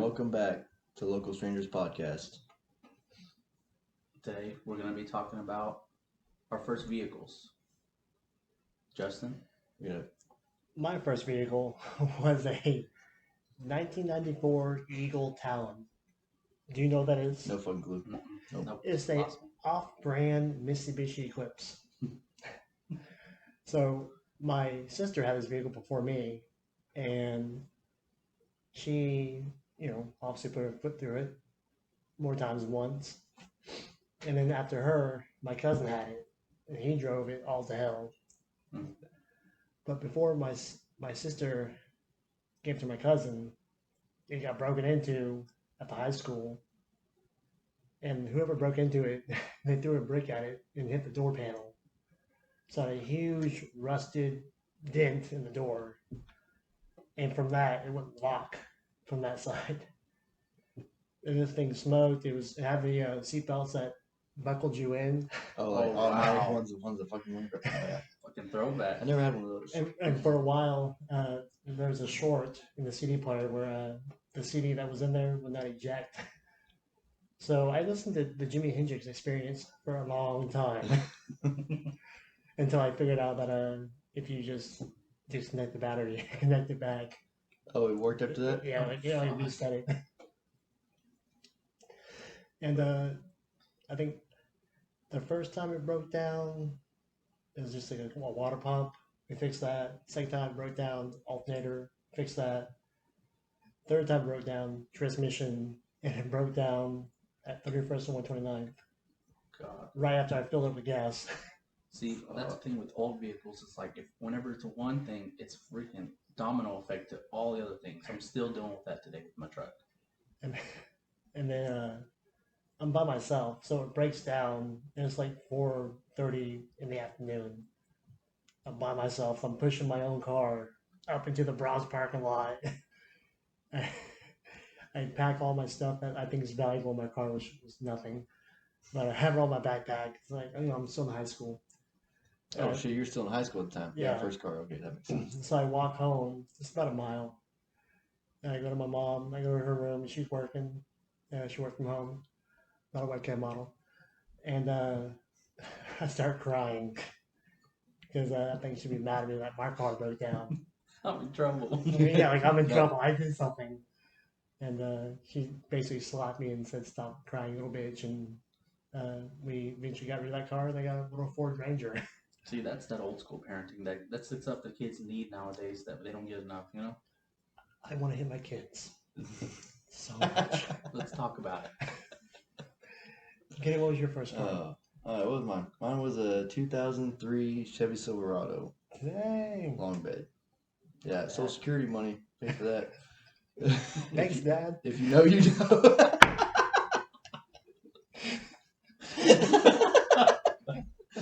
welcome back to Local Strangers Podcast. Today we're going to be talking about our first vehicles. Justin? Yeah. My first vehicle was a 1994 Eagle Talon. Do you know what that is? No fucking clue. Nope. It's a off-brand Mitsubishi Eclipse. So my sister had this vehicle before me, and she, obviously put her foot through it more times than once. And then after her, my cousin had it, and he drove it all to hell. Hmm. But before my sister gave to my cousin, it got broken into at the high school. And whoever broke into it, they threw a brick at it and hit the door panel. So it had a huge rusted dent in the door. And from that, it wouldn't lock from that side. And this thing smoked. It had the seatbelts that buckled you in. Oh, like Oh, automatic wow. ones that fucking went. Oh, yeah. Fucking throwback. I never had one of those. And for a while, there was a short in the CD player where the CD that was in there would not eject. So I listened to the Jimi Hendrix Experience for a long time until I figured out that if you just disconnect the battery, connect it back. Oh, it worked after that? Yeah, you reset it. And I think the first time it broke down, it was just like a water pump. We fixed that. Second time it broke down, alternator, fixed that. Third time it broke down, transmission, and it broke down at 31st and 129th, God. right after I filled up with gas. See, that's the thing with old vehicles. It's like whenever it's one thing, it's freaking domino effect to all the other things. I'm still dealing with that today with my truck. And then I'm by myself, so it breaks down, and it's like 4:30 in the afternoon. I'm by myself. I'm pushing my own car up into the Browns parking lot. I pack all my stuff that I think is valuable in my car, which was nothing. But I have it on my backpack. It's like, I'm still in high school. Oh, shit, you're still in high school at the time. Yeah. First car. Okay, that makes sense. So I walk home. It's about a mile. And I go to my mom. I go to her room. She's working. She worked from home. Not a webcam model. And I start crying because I think she'd be mad at me that my car broke down. I'm in trouble. Yeah, like I'm in trouble. I did something. And she basically slapped me and said, "Stop crying, little bitch." And we eventually got rid of that car. And I got a little Ford Ranger. See, that's that old school parenting. That's the stuff that kids need nowadays that they don't get enough, you know? I want to hit my kids so much. Let's talk about it. Okay, what was your first car? What was mine? Mine was a 2003 Chevy Silverado. Dang. Long bed. Yeah, Social Security money. Pay for that. Thanks, Dad. If you know, you know.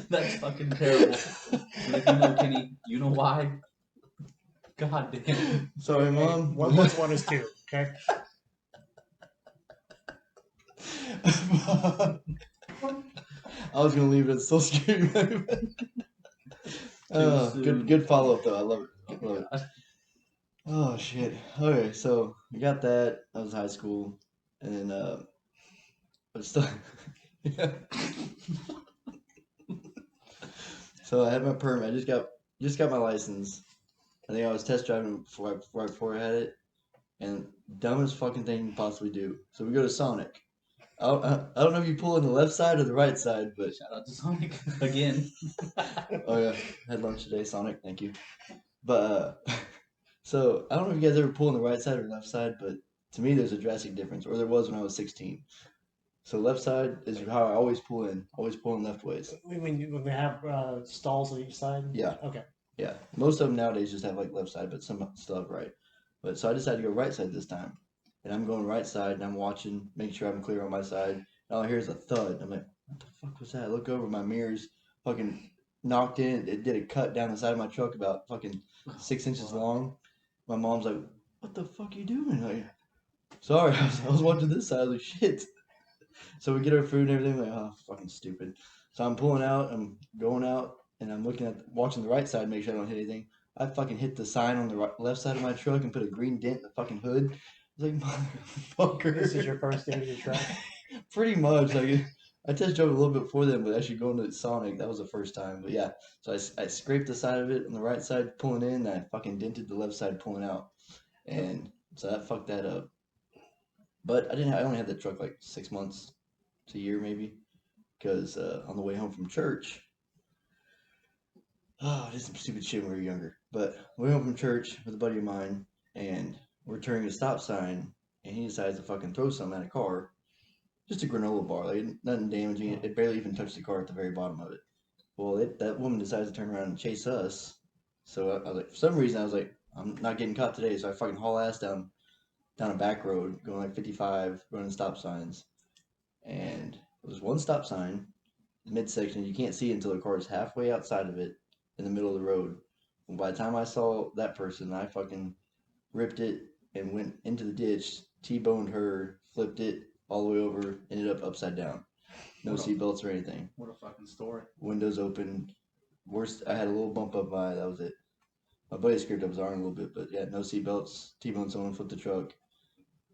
That's fucking terrible. Like, Kenny, you know why? God damn. Sorry, Mom. 1 plus 1 is 2. Okay. I was gonna leave it as Social Security money. Good follow up though. I love it. I love it. Oh shit. Okay, so I got that. I was in high school, and then but still, yeah. So I had my permit. I just got my license. I think I was test driving before I had it, and dumbest fucking thing you can possibly do. So we go to Sonic. I don't know if you pull in the left side or the right side, but Shout out to Sonic again. oh yeah, had lunch today, Sonic. Thank you. But so I don't know if you guys ever pull on the right side or left side, but to me there's a drastic difference, or there was when I was 16. So left side is how I always pull in left ways. When they have stalls on each side? Yeah. Okay. Yeah, most of them nowadays just have like left side, but some still have right. But so I decided to go right side this time, and I'm going right side, and I'm watching, making sure I'm clear on my side. And all I hear is a thud. I'm like, what the fuck was that? I look over, my mirror's fucking knocked in. It did a cut down the side of my truck about fucking 6 inches long. My mom's like, what the fuck are you doing? Like, sorry, I was watching this side. I was like, shit. So we get our food and everything. Like, oh, fucking stupid. So I'm pulling out. I'm going out. And I'm watching the right side, make sure I don't hit anything. I fucking hit the sign on the left side of my truck and put a green dent in the fucking hood. was like, motherfucker. This is your first day with your truck. Pretty much. Like, I test drove a little bit before then, but actually going to Sonic, that was the first time. But yeah, so I scraped the side of it on the right side pulling in, and I fucking dented the left side pulling out, and so that fucked that up. But I only had that truck like 6 months to a year maybe, because on the way home from church, oh, I did some stupid shit when we were younger. But we went home from church with a buddy of mine, and we're turning a stop sign, and he decides to fucking throw something at a car. Just a granola bar, like nothing damaging. It barely even touched the car at the very bottom of it. Well, that woman decides to turn around and chase us. So I was like, for some reason, I was like, I'm not getting caught today. So I fucking haul ass down a back road, going like 55, running stop signs. And there's one stop sign, midsection. You can't see it until the car is halfway outside of it, in the middle of the road. And by the time I saw that person, I fucking ripped it and went into the ditch, T-boned her, flipped it all the way over, ended up upside down. No seatbelts or anything. What a fucking story. Windows open. Worst, I had a little bump up my eye. That was it. My buddy scraped up his arm a little bit, but yeah, no seatbelts. T-boned someone, flipped the truck,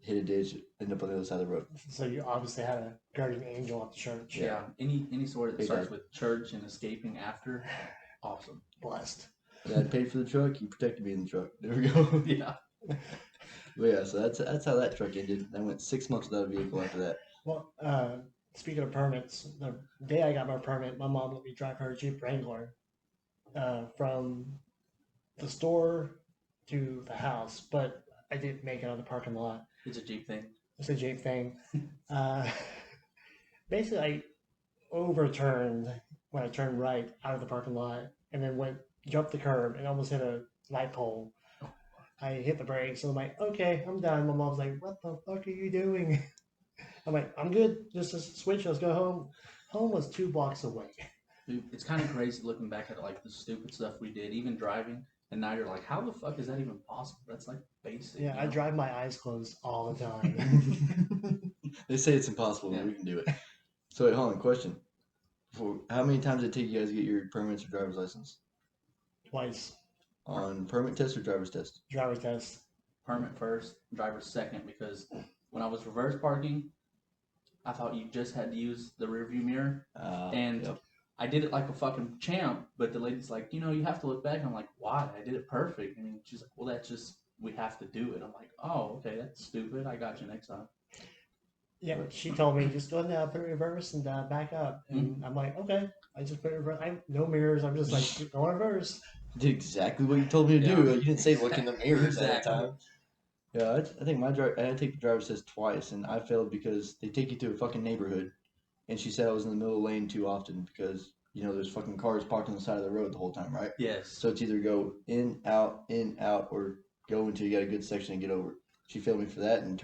hit a ditch, ended up on the other side of the road. So you obviously had a guardian angel at the church. Yeah. Any sort that starts Exactly. with church and escaping after, awesome. Blessed. Yeah, I paid for the truck. He protected me in the truck. There we go. Yeah. But yeah, so that's how that truck ended. I went 6 months without a vehicle after that. Well, speaking of permits, the day I got my permit, my mom let me drive her Jeep Wrangler from the store to the house, but I didn't make it on the parking lot. It's a Jeep thing. It's a Jeep thing. uh, Basically, I overturned when I turned right out of the parking lot and then jumped the curb and almost hit a light pole. I hit the brakes and I'm like, okay, I'm done. My mom's like, what the fuck are you doing? I'm like, I'm good. Just a switch. Let's go home. Home was 2 blocks away. Dude, it's kind of crazy looking back at like the stupid stuff we did, even driving. And now you're like, how the fuck is that even possible? That's like basic. Yeah, you I know? drive my eyes closed all the time. They say it's impossible, but we can do it. So wait, hold on. Question: how many times did it take you guys to get your permits or driver's license? Twice. On permit test or driver's test? Driver test. Permit first, driver second, because when I was reverse parking, I thought you just had to use the rearview mirror. And yep. I did it like a fucking champ, but the lady's like, you have to look back. I'm like, why? I did it perfect. I mean, she's like, well, that's just, we have to do it. I'm like, oh, okay, that's stupid. I got you next time. Yeah, she told me just go ahead and put it in reverse and back up. And I'm like, okay. I just put it in reverse. No mirrors. I'm just like, go in reverse. Did exactly what you told me to do. Yeah. You didn't say look in the mirrors at Exactly. the time. Yeah, I think I had to take the driver's test twice, and I failed because they take you to a fucking neighborhood, and she said I was in the middle of the lane too often because there's fucking cars parked on the side of the road the whole time, right? Yes. So it's either go in, out, or go until you got a good section and get over. She failed me for that and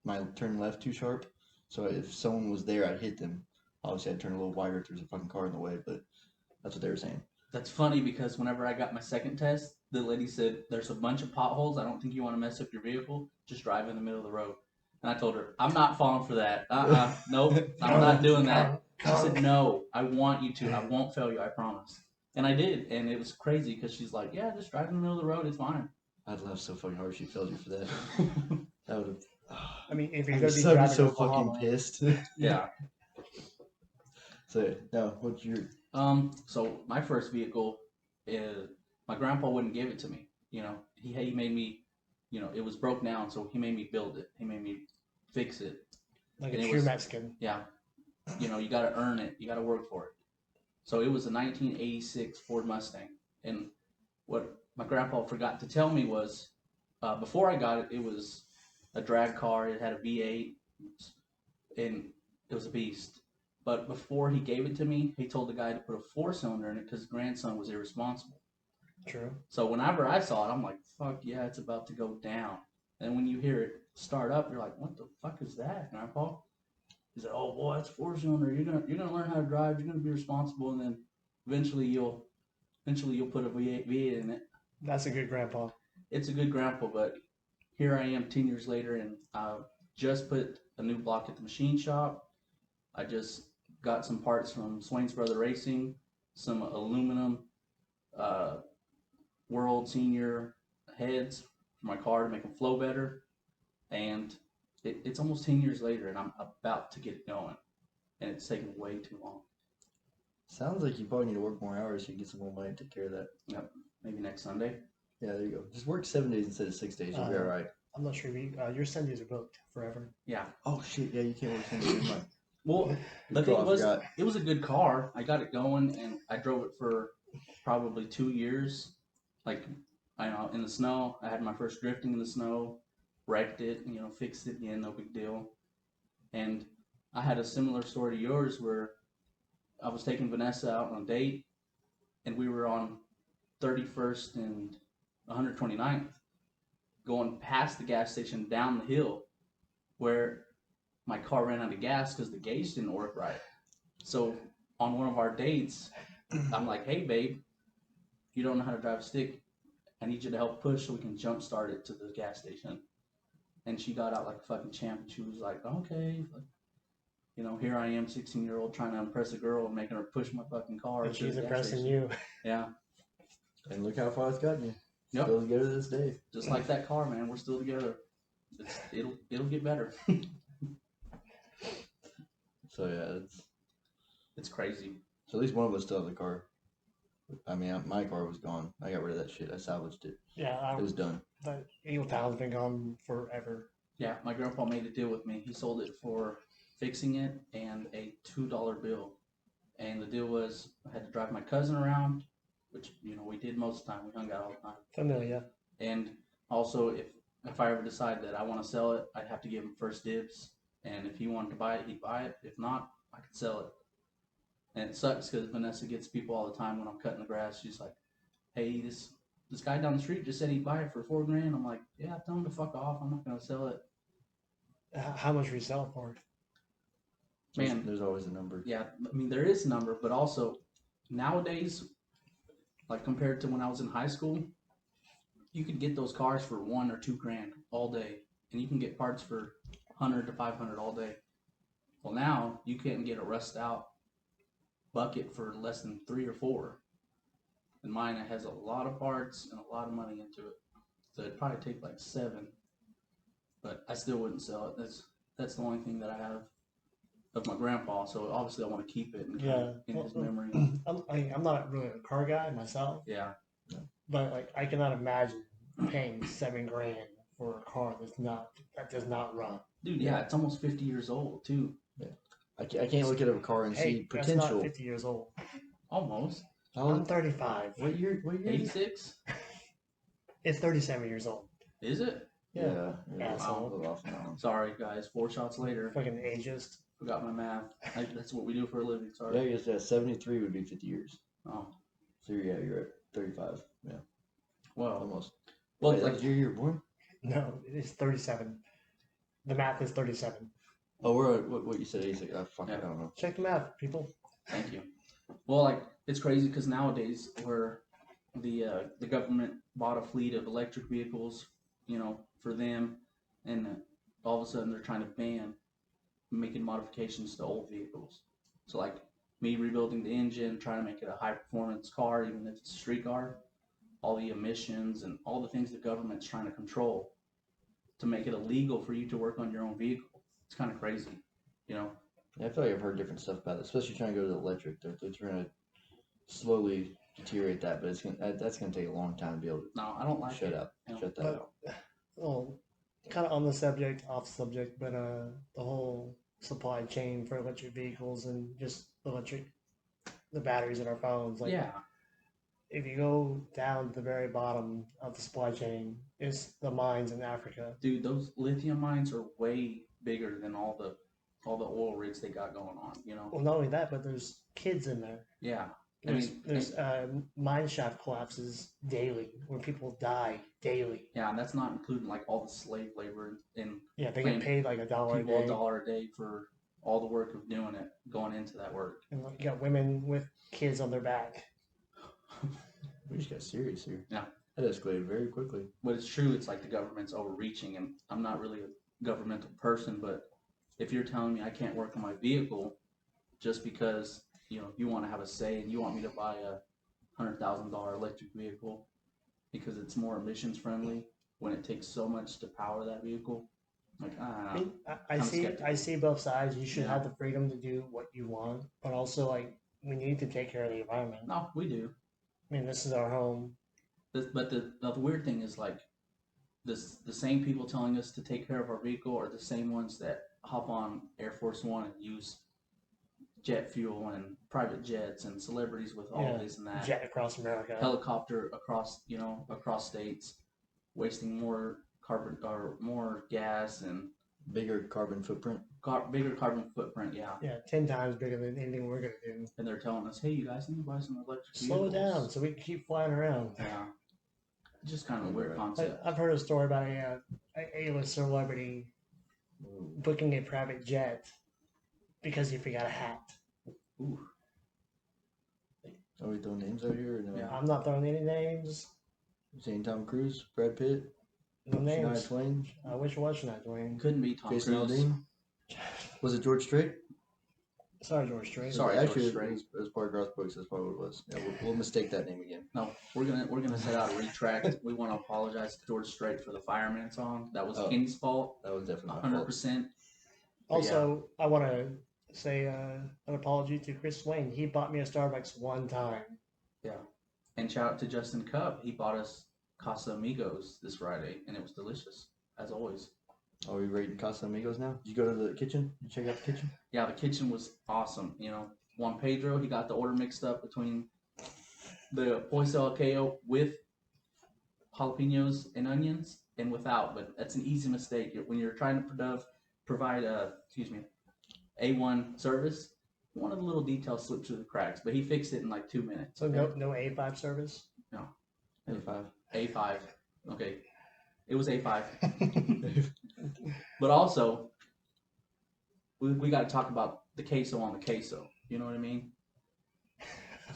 my turn left too sharp. So if someone was there, I'd hit them. Obviously, I'd turn a little wider if there's a fucking car in the way, but that's what they were saying. That's funny because whenever I got my second test, the lady said, there's a bunch of potholes. I don't think you want to mess up your vehicle. Just drive in the middle of the road. And I told her, I'm not falling for that. Nope, I'm not doing that. She said, no, I want you to. I won't fail you, I promise. And I did. And it was crazy because she's like, yeah, just drive in the middle of the road. It's fine. I'd laugh so fucking hard if she failed you for that. That would have. I mean, if you're I'd going to be be driving so to Oklahoma, fucking pissed. Yeah. So, no, what's your. So my first vehicle, my grandpa wouldn't give it to me. He made me, it was broke down, so he made me build it. He made me fix it. like and a it true was- Mexican. Yeah. You got to earn it. You got to work for it. So it was a 1986 Ford Mustang. And what my grandpa forgot to tell me was, before I got it, it was a drag car. It had a V8, and it was a beast. But before he gave it to me, he told the guy to put a 4-cylinder in it because his grandson was irresponsible. True. So whenever I saw it, I'm like, fuck yeah, it's about to go down. And when you hear it start up, you're like, what the fuck is that, Grandpa? He said, oh boy, it's 4-cylinder. You're gonna learn how to drive. You're gonna be responsible, and then eventually you'll put a V8 in it. That's a good grandpa. It's a good grandpa, but here I am 10 years later, and I just put a new block at the machine shop. I just got some parts from Swain's Brother Racing, some aluminum World Senior heads for my car to make them flow better. and it's almost 10 years later, and I'm about to get it going, and it's taken way too long. Sounds like you probably need to work more hours so you get some more money to take care of that. Yep, maybe next Sunday. Yeah, there you go. Just work 7 days instead of 6 days. You'll be all right. I'm not sure. Your Sundays are booked forever. Yeah. Oh shit! Yeah, you can't work Sundays. Never mind. Well, the Good call, thing I was, forgot. it was a good car. I got it going, and I drove it for probably 2 years. Like, I know in the snow, I had my first drifting in the snow, wrecked it, fixed it again, no big deal. And I had a similar story to yours where I was taking Vanessa out on a date, and we were on 31st and 129th, going past the gas station down the hill, where my car ran out of gas because the gauge didn't work right. So on one of our dates, I'm like, "Hey, babe, you don't know how to drive a stick. I need you to help push so we can jump start it to the gas station." And she got out like a fucking champ, and she was like, "Okay." Here I am, 16-year-old, trying to impress a girl and making her push my fucking car. And to the she's gas impressing station. you. Yeah. And look how far it's gotten you. Yep. Still together this day. Just like that car, man. We're still together. It'll get better. So yeah, It's crazy. so at least one of us still has a car. I mean, my car was gone. I got rid of that shit. I salvaged it. Yeah, It was done. the Eagle Town's been gone forever. Yeah, my grandpa made a deal with me. He sold it for fixing it and a $2 bill. And the deal was I had to drive my cousin around, which we did most of the time. We hung out all the time. Familiar. And also, if I ever decide that I want to sell it, I'd have to give him first dibs. And if he wanted to buy it, he'd buy it. If not, I could sell it. And it sucks because Vanessa gets people all the time when I'm cutting the grass. She's like, "Hey, this guy down the street just said he'd buy it for $4,000." I'm like, "Yeah, tell him to fuck off. I'm not gonna sell it." How much we sell for? Man, There's always a number. yeah. I mean, there is a number, but also nowadays, like compared to when I was in high school, you could get those cars for $1 or $2,000 all day, and you can get parts for 100 to 500 all day. Well, now you can't get a rust out bucket for less than 3 or 4. And mine, it has a lot of parts and a lot of money into it, so it'd probably take like 7. But I still wouldn't sell it. That's the only thing that I have of my grandpa. So obviously I want to keep it and in his memory. I'm not really a car guy myself, Yeah. but like I cannot imagine paying $7,000 for a car that does not run. Dude, yeah, it's almost 50 years old too. I can't look at a car and see Hey, that's not potential. 50 years old. Almost. I'm 35. What year? What year? is it? 86? It's 37 years old. Is it? Yeah. Asshole. I'm a little off now. Sorry, guys. 4 shots later. Fucking ageist. Forgot my math. That's what we do for a living. Yeah, Sorry. I guess 73 would be 50 years. Oh, So yeah, you're at 35. Yeah, well. almost. Well, Wait, like, that's the year you were born? No, it's 37. The math is 37. Oh, we're at what you said 86. Fuck, Yeah. I don't know. Check the math, people. thank you. Well, like, it's crazy because nowadays where the government bought a fleet of electric vehicles, for them, and all of a sudden they're trying to ban making modifications to old vehicles. So like me rebuilding the engine, trying to make it a high performance car, even if it's a street car, all the emissions and all the things the government's trying to control to make it illegal for you to work on your own vehicle. It's kind of crazy, Yeah, I feel like I've heard different stuff about it, especially trying to go to the electric. They're trying to slowly deteriorate that, but that's gonna take a long time to be able to No, I don't like shut it. up, you know. shut that But- out. Well, kind of on the subject, off subject, but the whole supply chain for electric vehicles and just the batteries in our phones. Like, Yeah, if you go down to the very bottom of the supply chain, it's the mines in Africa. dude, those lithium mines are way bigger than all the oil rigs they got going on. Well, not only that, but there's kids in there. Yeah, I mean, There's mine shaft collapses daily where people die daily. yeah, and that's not including like all the slave labor and Yeah, they Paying get paid like $1 a people day. $1 a day for all the work of doing it, going into that work. And like, you got women with kids on their back. We just got serious here. Yeah. That escalated very quickly. But it's true, it's like the government's overreaching, and I'm not really a governmental person, but if you're telling me I can't work on my vehicle just because you want to have a say and you want me to buy a $100,000 electric vehicle because it's more emissions friendly when it takes so much to power that vehicle, Like, I mean, I I'm see skeptical. both sides. You should Yeah. have the freedom to do what you want, but also like we need to take care of the environment. No, we do. I mean, this is our home. But the weird thing is like the same people telling us to take care of our vehicle are the same ones that hop on Air Force One and use jet fuel and private jets and celebrities with all Yeah, this and that. jet across America. Helicopter across states, wasting more carbon or more gas and Bigger carbon footprint. bigger carbon footprint. Yeah, Yeah, 10 times bigger than anything we're gonna do. and they're telling us, hey, you guys need to buy some electric Slow vehicles. down so we can keep flying around. Yeah, it's just kind of a Yeah, weird right. concept. I've heard a story about a A-list celebrity Ooh. booking a private jet because he forgot a hat. Ooh, Are we throwing names out here or no? Yeah. I'm not throwing any names. Saying Tom Cruise, Brad Pitt, No Shania names. Twain, I wish it was Shania Twain. couldn't be Tom Jason Cruise. Aldean. Was it George Strait? Sorry, George Strait. Sorry, Actually, George it was part of Garth Brooks. That's probably what it was. Yeah, we'll mistake that name again. No, we're gonna set out a retract. We want to apologize to George Strait for the fireman song. That was Oh. Kenny's fault, That was definitely my fault. 100%. Also, I want to say an apology to Chris Swain. He bought me a Starbucks one time. And shout out to Justin Cubb. He bought us Casa Amigos this Friday, and it was delicious as always. Are we rating Casa Amigos now? Did you go to the kitchen? Did you check out the kitchen? Yeah, the kitchen was awesome. You know, Juan Pedro, he got the order mixed up between the pollo al callo with jalapenos and onions and without, but that's an easy mistake. When you're trying to provide A1 service, one of the little details slipped through the cracks, but he fixed it in like 2 minutes. So no A5 service. A5. A5. Okay. It was A5. But also, we got to talk about the queso on the queso. You know what I mean?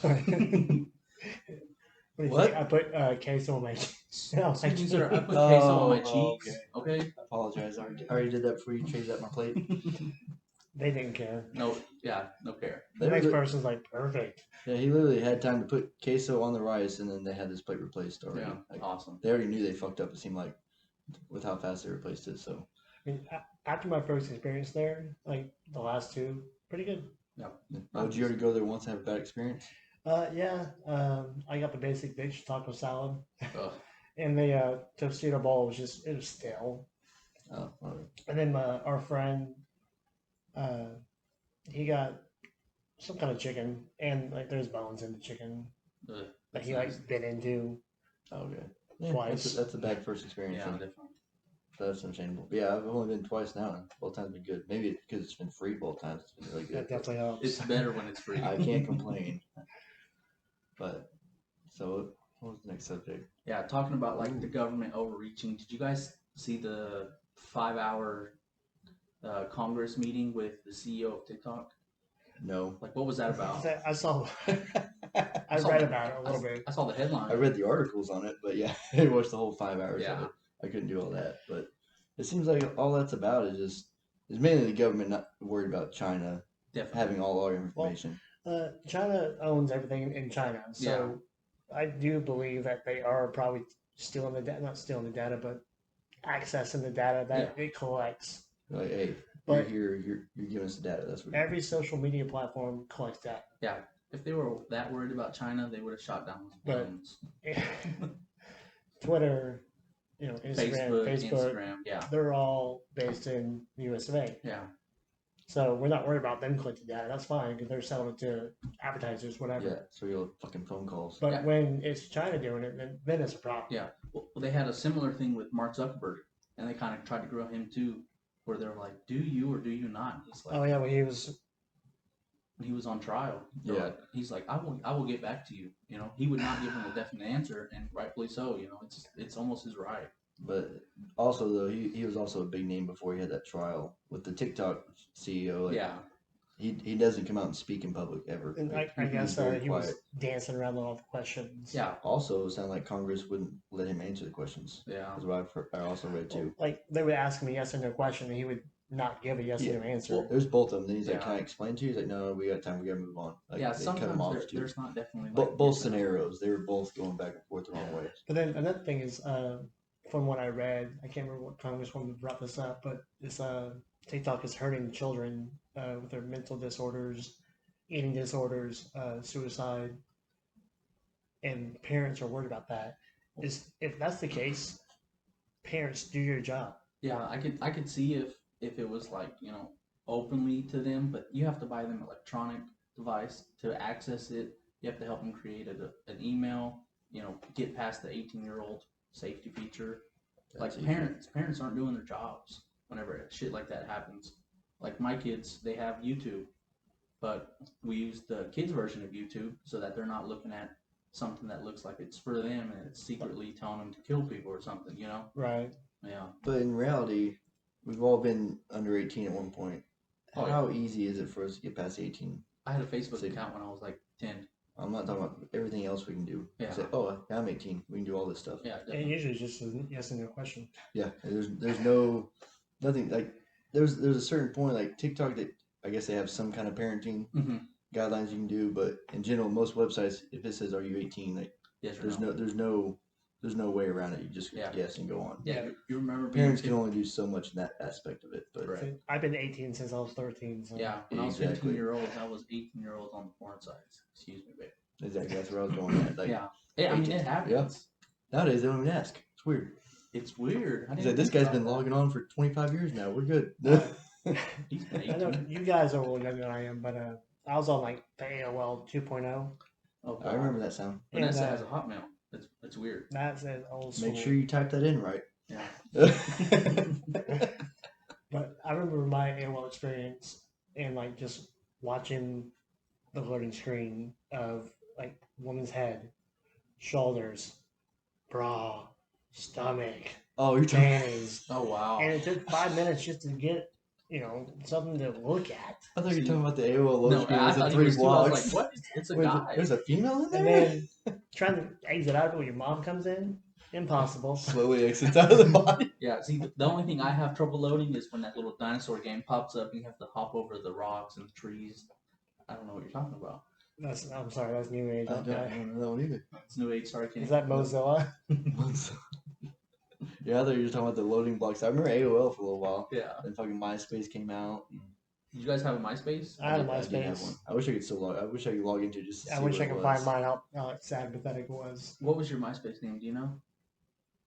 What? do you What? think? I put queso on my. No, Excuse me, sir. I put queso on my Oh, cheeks. Okay. I apologize. I already did that before you changed out my plate. They didn't care. No care. The next person's like, perfect. Yeah, he literally had time to put queso on the rice, and then they had this plate replaced already. Yeah. Like, Awesome. they already knew they fucked up. It seemed like with how fast they replaced it. So I mean, after my first experience there, like the last two, pretty good. oh, did you already go there once and have a bad experience? Yeah. I got the basic bitch taco salad, Ugh. and the Tostito bowl was it was stale. Oh, all right. And then our friend, he got some kind of chicken, and like there's bones in the chicken Ugh. that he That's like bit into. Oh, okay. Yeah, Twice. That's a bad first experience. Yeah, then. definitely. That's understandable. But yeah, I've only been twice now, and both times been good. Maybe it's because it's been free both times. It's been really good. That definitely helps. It's better when it's free. I can't complain. But so, what was the next subject? Yeah, talking about like the government overreaching. Did you guys see the 5-hour Congress meeting with the CEO of TikTok? No, Like, what was that about? I saw. I saw read the- about it a little bit. I saw the headline. I read the articles on it, but yeah, I watched the whole 5 hours of Yeah. it. I couldn't do all that, but it seems like all that's about is mainly the government not worried about China Definitely. having all our information. China owns everything in China, so I do believe that they are probably stealing the data, not stealing the data, but accessing the data that it collects. Like, hey, But- you're here, you're giving us the data. That's what. Every social media platform collects data. Yeah. If they were that worried about China, they would have shot down those But- balloons. Twitter, Instagram, Facebook, Instagram. Yeah. they're all based in the US of A. Yeah. So we're not worried about them collecting data. That's fine because they're selling it to advertisers, whatever. Yeah, so you'll fucking phone calls. But Yeah. when it's China doing it, then it's a problem. Yeah. Well, they had a similar thing with Mark Zuckerberg, and they kind of tried to grill him too, where they're like, "Do you or do you not?" And he's like, Oh yeah, when he was when he was on trial. They're Yeah. like- he's like, I will get back to you. You know, he would not give him a definite answer, and rightfully so. You know, it's almost his right. But also though, he was also a big name before he had that trial with the TikTok CEO. Like, Yeah. He doesn't come out and speak in public ever. and Like, I he's guess very he was quiet. dancing around all the questions. Yeah. Also, it sounded like Congress wouldn't let him answer the questions. Yeah. That's what I also read too. Like they would ask him a yes or no question, and he would not give a yes or no answer. Well, there's both of them. Then he's like, Yeah. "Can I explain to you?" He's like, "No, we got time. We gotta move on." Like, Yeah. they cut him Sometimes off too. there's not definitely Both yes or no. scenarios, they were both going back and forth the wrong Yeah. way. But then another thing is, from what I read, I can't remember what congresswoman brought this up, but this TikTok is hurting children with their mental disorders, eating disorders, suicide, and parents are worried about that. Is if that's the case, parents, do your job. Yeah, I could see if it was like, openly to them, but you have to buy them electronic device to access it. You have to help them create an email, get past the 18-year-old safety feature. That's Like parents aren't doing their jobs whenever shit like that happens. Like my kids, they have YouTube, but we use the kids version of YouTube so that they're not looking at something that looks like it's for them and it's secretly telling them to kill people or something, Right. Yeah. But in reality, we've all been under 18 at one point. Oh, How easy is it for us to get past 18? I had a Facebook Same. account when I was like 10. I'm not talking about everything else we can do. Yeah. Say, oh, I'm 18. We can do all this stuff. Yeah, And definitely. usually it's just a yes and no question. Yeah. And there's nothing like there's a certain point like TikTok that I guess they have some kind of parenting Mm-hmm. guidelines you can do, but in general, most websites, if it says "Are you 18?" like Yes or there's no way around it. You just Yeah. guess and go on. Yeah, you remember being Parents a can kid? only do so much in that aspect of it, but Correct. So I've been 18 since I was 13. So Yeah, when I was Exactly. 15-year-olds, I was 18-year-olds on the porn sites. Excuse me, babe. exactly that's where I was going at. Like Yeah. Hey, I mean, 18. it happens. nowadays, they don't even ask. It's weird. It's weird. I He's didn't like, this think guy's about been that. logging on for 25 years now. We're good. He's been I know 18. you guys are a little younger than I am, but I was on like the AOL 2.0. Oh, I remember that sound. Vanessa And, has a Hotmail. It's weird. That's an old school. Make sure you type that in right. Yeah. But I remember my AOL experience and like just watching the loading screen of like woman's head, shoulders, bra, stomach, Oh, you're talking. panties, Oh wow. and it took 5 minutes just to get something to look at. I thought you were talking about the AOL load No, screen. I It's thought a he 3 was too. I was blocks. like, what? It's a Wait, guy. there's a female in And there? then trying to exit out when your mom comes in, impossible. Slowly exits out of the body. Yeah, see, the only thing I have trouble loading is when that little dinosaur game pops up and you have to hop over the rocks and the trees. I don't know what you're talking about. I'm sorry, that's new age. I don't Okay. know that one either. It's New Age, sorry, Kenny. Is that Mozilla? Yeah, I thought you were talking about the loading blocks. I remember AOL for a little while. Yeah. Then fucking MySpace came out. Did you guys have a MySpace? I had a did have MySpace. one. I wish I could still log. I wish I could log into just. To I see wish what I it could was. find mine out how sad and pathetic it was. What was your MySpace name? Do you know?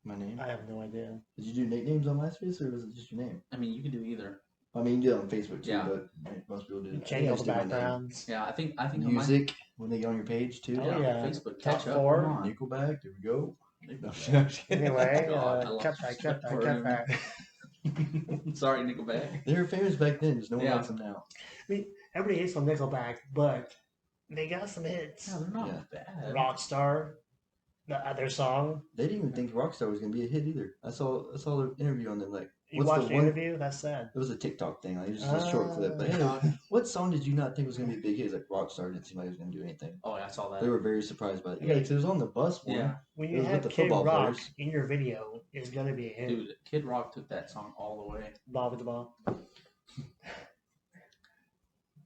My name. I have no idea. Did you do nicknames on MySpace or was it just your name? I mean, you could do either. I mean, you do it on Facebook too, Yeah. but most people do. I think Change I all just the did my name. backgrounds. Yeah, I think on my Music when they get on your page too. Oh, yeah. Facebook Top catch up. 4. Come on. Nickelback. There we go. No, Anyway, God, I lost cut respect that. for him. Sorry, Nickelback. They were famous back then. Just no one Yeah. likes them now. Everybody hates on Nickelback, but they got some hits. Yeah, they're not Yeah. bad. Rockstar, the other song. They didn't even think Rockstar was gonna be a hit either. I saw the interview on them. Like, You what's watched the the one? interview? That's sad. It was a TikTok thing. Like, it was just a short clip. But hey, what song did you not think was gonna be a big hit? It's like Rockstar didn't seem like it was gonna do anything. Oh, yeah, I saw that. They were very surprised by it. Yeah, 'cause it was on the bus one. Yeah, When It you was with have the Kid football Rock players. in your video, it's gonna be a hit. dude, Kid Rock took that song all the way. Blah with the ball.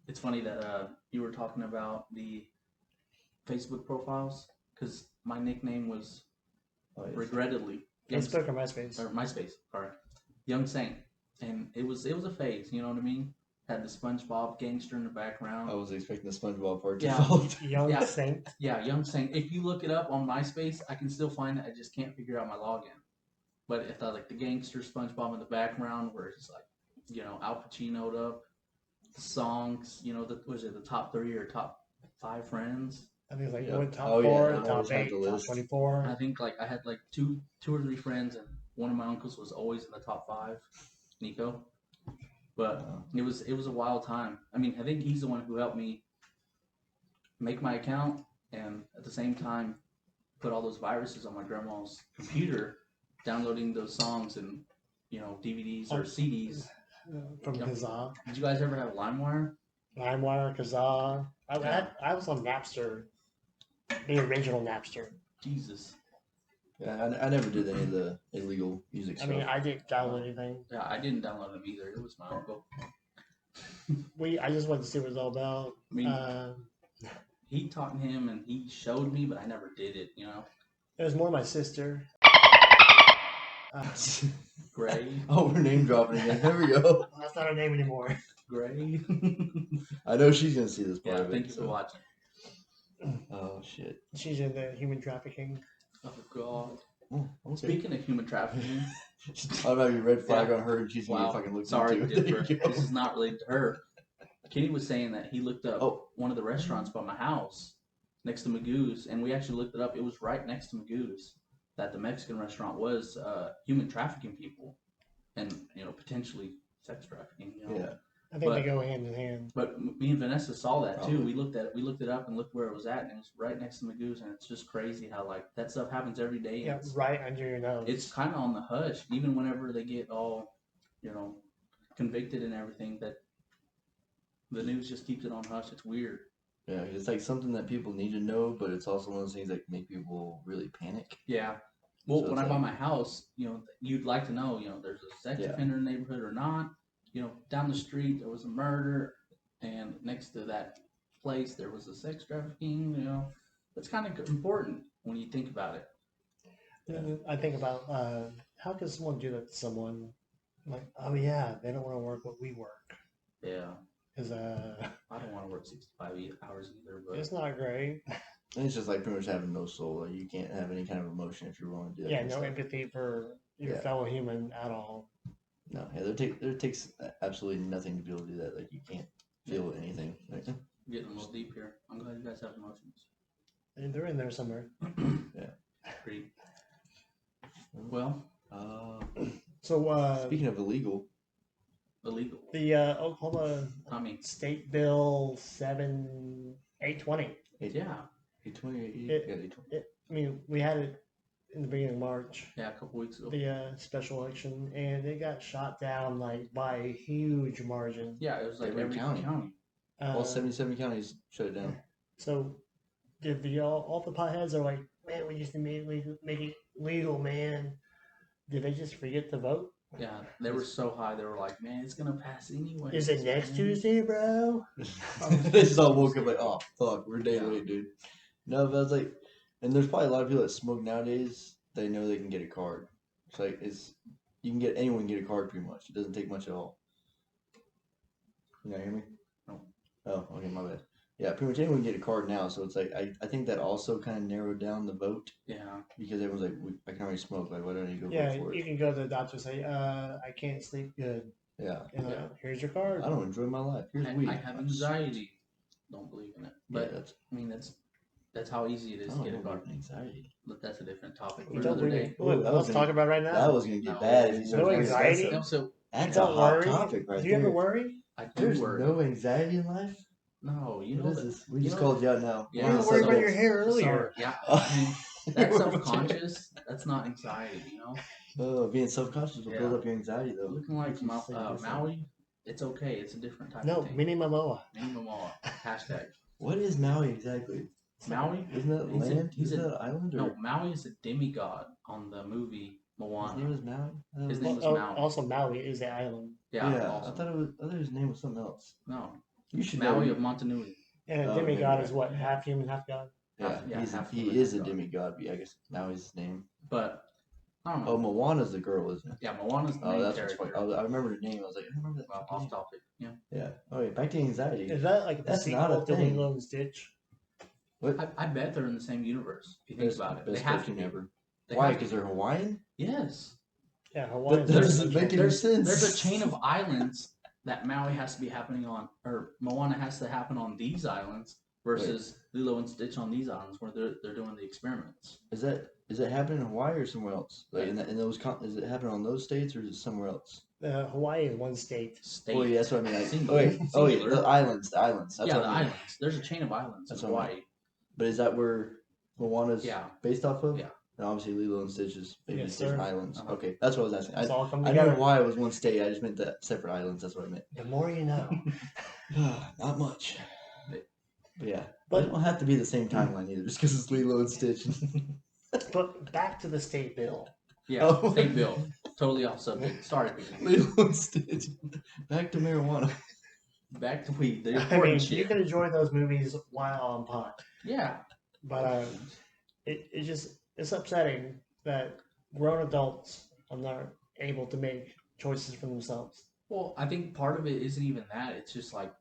It's funny that you were talking about the Facebook profiles because my nickname was Oh, yes. regrettably Young Facebook or MySpace? or MySpace, sorry, Young Saint, and it was a phase. You know what I mean? Had the SpongeBob gangster in the background. I was expecting the SpongeBob part to Yeah. fall. Young Yeah. Saint. Yeah, Young Saint. If you look it up on MySpace, I can still find it. I just can't figure out my login. But if I like the gangster SpongeBob in the background, where it's like, Al Pacino'd up, the songs, the top 3 or top 5 friends. I think it's like Yeah. you went top Oh, yeah, 4, I always top had 8, the top list. 24. I think like I had like two or three friends, and one of my uncles was always in the top 5, Nico. But Wow. it was a wild time. I mean, I think he's the one who helped me make my account, and at the same time put all those viruses on my grandma's computer, downloading those songs and DVDs or CDs. From Yeah. Kazaa. Did you guys ever have LimeWire? LimeWire, Kazaa. Yeah. I was on Napster, the original Napster. Jesus. Yeah, I never did any of the illegal music I stuff. mean, I didn't download anything. Yeah, I didn't download them either. It was my uncle. I just wanted to see what it was all about. I mean, Uh, he taught him and he showed me, but I never did it. it was more my sister. Gray. Oh, we're name dropping again. There we go. That's not her name anymore. Gray. I know she's gonna see this part Yeah, of it. thank you so- for watching. Oh shit. She's in the human trafficking. Oh god. Oh, okay. Speaking of human trafficking, Thought about your red flag Yeah. on her, and she's gonna wow. get fucking looked Sorry, into. There Dipper. you go. This is not related to her. Kenny was saying that he looked up Oh. one of the restaurants by my house next to Magoo's, and we actually looked it up. It was right next to Magoo's that the Mexican restaurant was human trafficking people, and potentially sex trafficking. Yeah. I think they But- go hand in hand. But me and Vanessa saw that too. Probably. We looked it up and looked where it was at, and it was right next to Magoo's, and it's just crazy how like that stuff happens every day. and Yeah, right under your nose. it's kind of on the hush, even whenever they get all, convicted and everything. That the news just keeps it on hush. It's weird. Yeah, it's like something that people need to know, but it's also one of those things that make people really panic. Yeah. Well, So when I it's buy like- my house, you'd like to know, there's a sex Yeah. offender in the neighborhood or not. Down the street there was a murder, and next to that place there was a sex trafficking. That's kind of important when you think about it. I think about how can someone do that to someone? Like, oh yeah, they don't want to work what we work. Yeah. Because I don't want to work 65 hours either, but it's not great. And it's just like pretty much having no soul. Like, you can't have any kind of emotion if you're willing to do that. Yeah, kind of no stuff. empathy for your Yeah. fellow human at all. No, yeah, there takes absolutely nothing to be able to do that. Like, you can't feel anything. Like, getting a little deep here. I'm glad you guys have emotions. And they're in there somewhere. Pretty. Well, So speaking of illegal, illegal. the Oklahoma I mean, State Bill 7820. yeah. 820, It- yeah, 820. I mean, we had it in the beginning of March, Yeah, a couple weeks ago. the special election, and it got shot down like by a huge margin. Yeah, it was like Every every county. county. All 77 counties shut it down. So, did all the potheads are like, man, we just immediately make it legal, man. Did they just forget to vote? Yeah, they were so high. They were like, "Man, it's gonna pass anyway." Is it next Tuesday, bro? They just all woke up like, oh fuck, we're day Yeah. late, dude. No, but I was like, and there's probably a lot of people that smoke nowadays. They know they can get a card. It's like anyone can get a card pretty much. It doesn't take much at all. You not hear me? No. Oh, okay, my bad. Yeah, pretty much anyone can get a card now. So it's like I think that also kind of narrowed down the vote Yeah, because everyone's like, I can already smoke. Like, why don't I need to go Yeah, vote for you it? can go to the doctor and say, I can't sleep good. Yeah, And, Yeah. here's your card. I don't enjoy my life. Here's I, weed. I have anxiety. Don't believe in it, Yeah, but that's I mean that's how easy it I is to don't get a know card. about anxiety. But that's a different topic You for don't another really- day. Look, Ooh, that let's was talk gonna- about it right now. That was gonna get No. bad. If you No started talking about anxiety? that. So That's Don't a hot worry. topic right Do you there. ever worry? I do There's worry. no anxiety in life. No, you What know is that. this? We you just know called you out now. Yeah, You We're were on worried the about your subject. hair earlier. Sorry, yeah, I mean, that self-conscious. That's not anxiety. Being self-conscious will build Yeah. up your anxiety though. Looking like Makes you sick of yourself. Maui, it's okay. It's a different type No, of thing. Mini Momoa. Minimum law. Hashtag. What is Maui exactly? Maui? Isn't that He's a- land? he's Isn't a- that an island? Or No, Maui is a demigod on the movie his name Moana. is Maui. His Oh, name was Oh, Maui. also, Maui is the island. Yeah, yeah. also. I thought his name was something else. No, You should Maui know. of Montanui. And a Oh, demigod okay. is what? Half human, half god? Yeah, Yeah, half he human, is half a god. demigod. But yeah, I guess Maui's his name. But I don't know. Oh, Moana's the girl, isn't it? Yeah, Moana's the Oh, main that's what's character. funny. I remember her name. I was like, I remember that. Well, fucking off name. topic. Yeah. Yeah. Oh, yeah. Back to anxiety. Is that like the That's not a sequel to thing. Lilo and Stitch? What? I bet they're in the same universe. If you think Best, about it, best they have to cartoon be. ever. They Why? have to Because be. they're Hawaiian? Yes. Yeah, Hawaiian. That doesn't make any There's sense. a chain of islands that Maui has to be happening on, or Moana has to happen on these islands versus Lilo and Stitch on these islands where they're doing the experiments. Is it happening in Hawaii or somewhere else? Like in those is it happening on those states or is it somewhere else? Hawaii is one state. State. Oh yeah, that's what I mean. Like, Singular. oh wait, Singular. the islands. That's yeah, what the I mean. islands. There's a chain of islands That's in what I Hawaii. But is that where Moana's Yeah. based off of? Yeah. And obviously Lilo and Stitch is maybe Yes, different sir. islands. Uh-huh. Okay, that's what I was asking. It's all come I know together. Hawaii was one state. I just meant that separate islands. That's what I meant. The more you know. Not much. But- But yeah, But- it don't have to be the same timeline either, just because it's Lilo and Stitch. But back to the state bill. Yeah, Oh. state bill. Totally off subject. Sorry, people. Lilo and Stitch. Back to marijuana. Back to weed. The I mean, important you shit. can enjoy those movies while on pot. Yeah. But it's upsetting that grown adults are not able to make choices for themselves. Well, I think part of it isn't even that. It's just like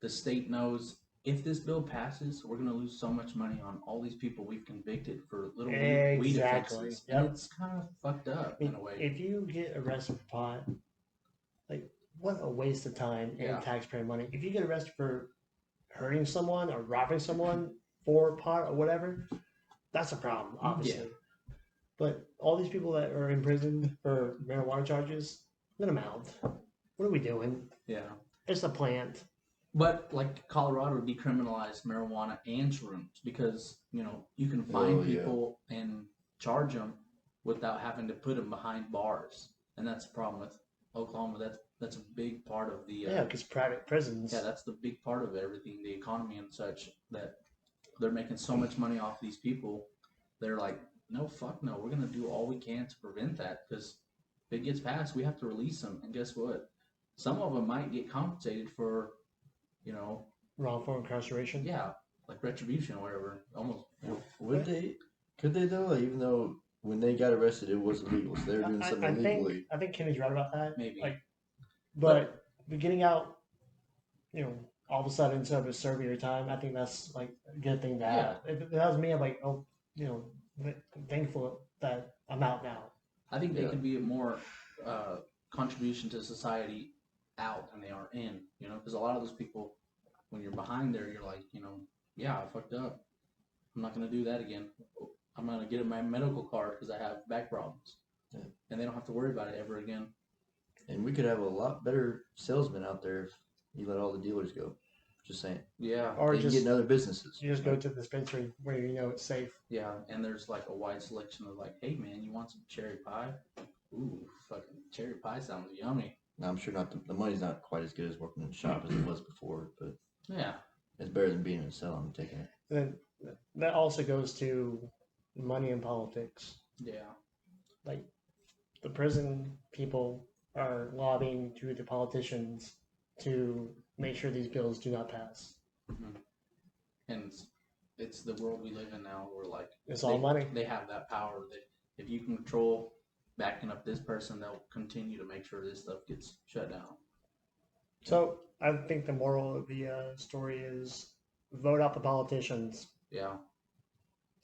the state knows if this bill passes, we're going to lose so much money on all these people we've convicted for little weed Exactly. offenses. Yep. And it's kind of fucked up in a way. If you get arrested for pot, like what a waste of time Yeah. and taxpayer money. If you get arrested for hurting someone or robbing someone for pot or whatever, that's a problem, obviously. But all these people that are in prison for marijuana charges, let them out. What are we doing? Yeah. It's a plant. But like Colorado decriminalized marijuana and shrooms because, you know, you can find Oh, yeah. people and charge them without having to put them behind bars. And that's the problem with Oklahoma. That's a big part of the Yeah, because private prisons. yeah, that's the big part of everything, the economy and such, that they're making so much money off these people. They're like, no, fuck no, we're gonna do all we can to prevent that because if it gets passed, we have to release them. And guess what? Some of them might get compensated for, you know, Wrongful incarceration. yeah, like retribution or whatever. Almost. You know. Would they? Could they though? Like, even though when they got arrested, it was illegal, so they were doing something illegally. I think Kenny's right about that. Maybe. Like, but getting out, you know, all of a sudden instead of serving your time, I think that's like a good thing to have. If it was me, I'm like, oh, you know, thankful that I'm out now. I think they Yeah. could be a more contribution to society out than they are in, you know, because a lot of those people, when you're behind there, you're like, you know, yeah, I fucked up. I'm not going to do that again. I'm going to get my medical card because I have back problems. Yeah. And they don't have to worry about it ever again. And we could have a lot better salesmen out there if you let all the dealers go. Just saying. Yeah. Or They can just get in other businesses. you just go to the dispensary where you know it's safe. Yeah. And there's like a wide selection of like, hey, man, you want some cherry pie? Ooh, fucking cherry pie sounds yummy. Now, I'm sure not the money's not quite as good as working in the shop as it was before, but Yeah. it's better than being in a cell. I'm taking it. And then that also goes to money in politics. Yeah. Like the prison people are lobbying to the politicians to make sure these bills do not pass. Mm-hmm. And it's the world we live in now where like It's all money. They have that power that if you can control backing up this person, they'll continue to make sure this stuff gets shut down. So I think the moral of the story is vote out the politicians. Yeah.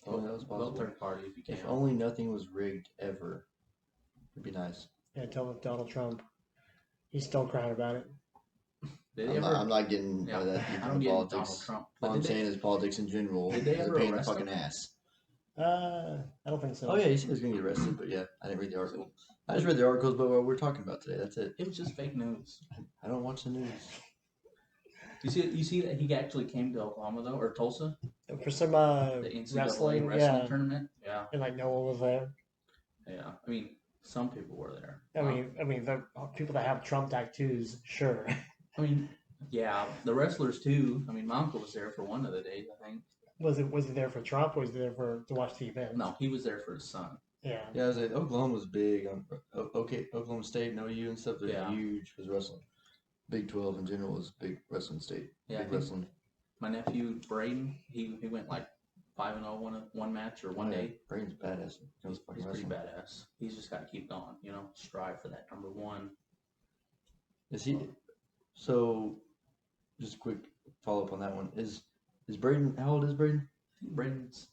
Oh, that was Vote possible. third party if you can. If only nothing was rigged ever, it'd be nice. Yeah, tell Donald Trump. He's still crying about it. Did they I'm not getting yeah, that deep I don't into get politics. Donald Trump. All But I'm did saying is politics in general. did they is a ever pain in the arrest fucking him? ass. I don't think so. Oh yeah, he said he was gonna get arrested, but yeah, I didn't read the article. I just read the articles about what we're talking about today. That's it. It was just fake news. I don't watch the news. You see that he actually came to Oklahoma though, or Tulsa, For some the NCAA wrestling, wrestling yeah, tournament. Yeah, and like no one was there. yeah. I mean, some people were there. I mean, the people that have Trump tattoos, sure. I mean, yeah, the wrestlers too. I mean, my uncle was there for one of the days, I think. Was he there for Trump, or was he there to watch the event? No, he was there for his son. Yeah. Yeah, I was like, Oklahoma's big. Okay, Oklahoma State and OU and stuff. They're Yeah. huge because wrestling. Big 12 in general is a big wrestling state. Yeah, big I think wrestling. my nephew Braden, he went like 5-0 one match or one Oh, yeah. day. Brain's badass. He's Fucking pretty wrestling. badass. He's just got to keep going, you know, strive for that number one. Is he? So, just a quick follow up on that one. Is Braden? How old is Braden? I think Braden's,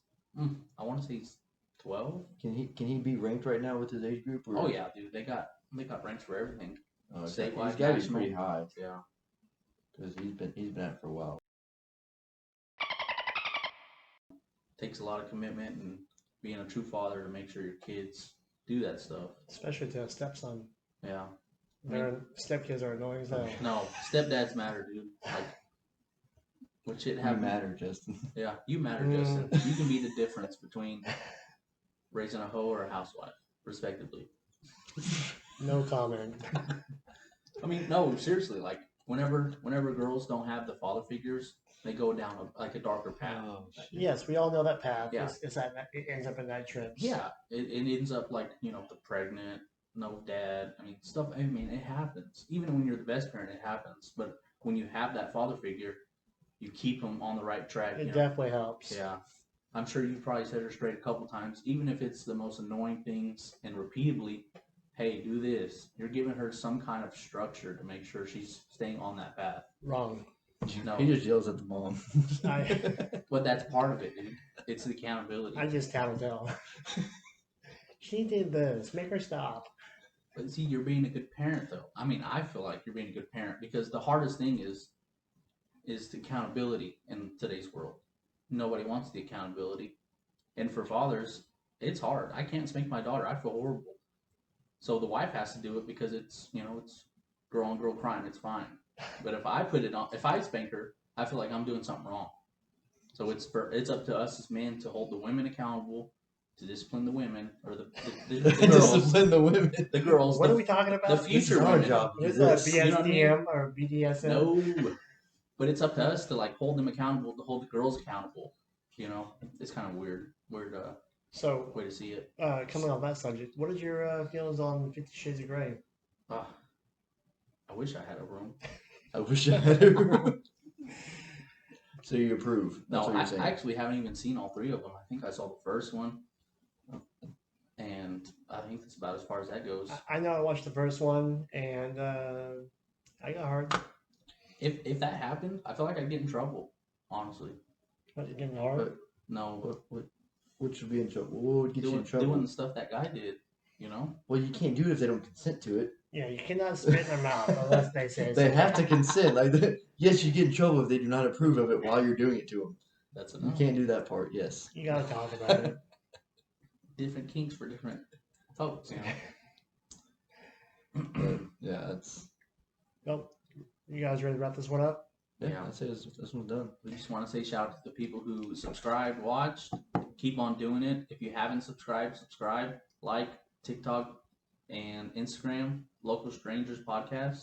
I want to say he's 12. Can he be ranked right now with his age group? Or? Oh yeah, dude, they got ranks for everything. Oh, Statewide, he's got to be national. pretty high Yeah. because he's been at it for a while. Takes a lot of commitment and being a true father to make sure your kids do that stuff. Especially to a stepson. Yeah. Their stepkids are annoying as hell. No, stepdads matter, dude. Like, what shit You happened? matter, Justin. Yeah, you matter, Justin. You can be the difference between raising a hoe or a housewife, respectively. No comment. I mean, no, seriously. Like, whenever girls don't have the father figures, they go down a darker path. Oh shit. Yes, we all know that path. Yeah. It's that it ends up in night trips. Yeah, it ends up like, you know, the pregnant, no dad. I mean, stuff. I mean, it happens. Even when you're the best parent, it happens. But when you have that father figure, you keep them on the right track. It you know? definitely helps. Yeah. I'm sure you've probably said her straight a couple times, even if it's the most annoying things and repeatedly, hey, do this. You're giving her some kind of structure to make sure she's staying on that path. Wrong. No, He just yells at the mom. but that's part of it, dude. It's the accountability. I just tell and tell. She did this. Make her stop. But see, you're being a good parent, though. I mean, I feel like you're being a good parent because the hardest thing is the accountability in today's world. Nobody wants the accountability, and for fathers, it's hard. I can't spank my daughter. I feel horrible. So the wife has to do it because it's girl on girl crime. It's fine. But if I put it on, if I spank her, I feel like I'm doing something wrong. So it's up to us as men to hold the women accountable, to discipline the women or the girls. Discipline the women. The girls. What are we talking about? The This future is our women. job. What is Do that? this. You know what I mean? BSDM or BDSM? No, but it's up to us to like hold them accountable, to hold the girls accountable. It's kind of weird So, way to see it. coming on that subject, what is your feelings on 50 Shades of Grey? I wish I had a room. I wish I had a room. So you approve? That's No, what you're saying. I actually haven't even seen all three of them. I think I saw the first one, and I think that's about as far as that goes. I know I watched the first one, and I got hard. If that happened, I feel like I'd get in trouble. Honestly, What, you're getting hard? But- no, What should be in trouble? What would get you in trouble? doing the stuff that guy did. Well, you can't do it if they don't consent to it. Yeah, you cannot spit in their mouth unless they say They so. have to consent. Yes, you get in trouble if they do not approve of it while you're doing it to them. That's You enough. can't do that part. Yes. You gotta talk about it. Different kinks for different folks. But, yeah, that's. Well, you guys ready to wrap this one up? Yeah, Yeah. I'd say this one's done. We just want to say shout out to the people who subscribed, watched. Keep on doing it. If you haven't subscribed, subscribe, like TikTok and Instagram, Local Strangers Podcast.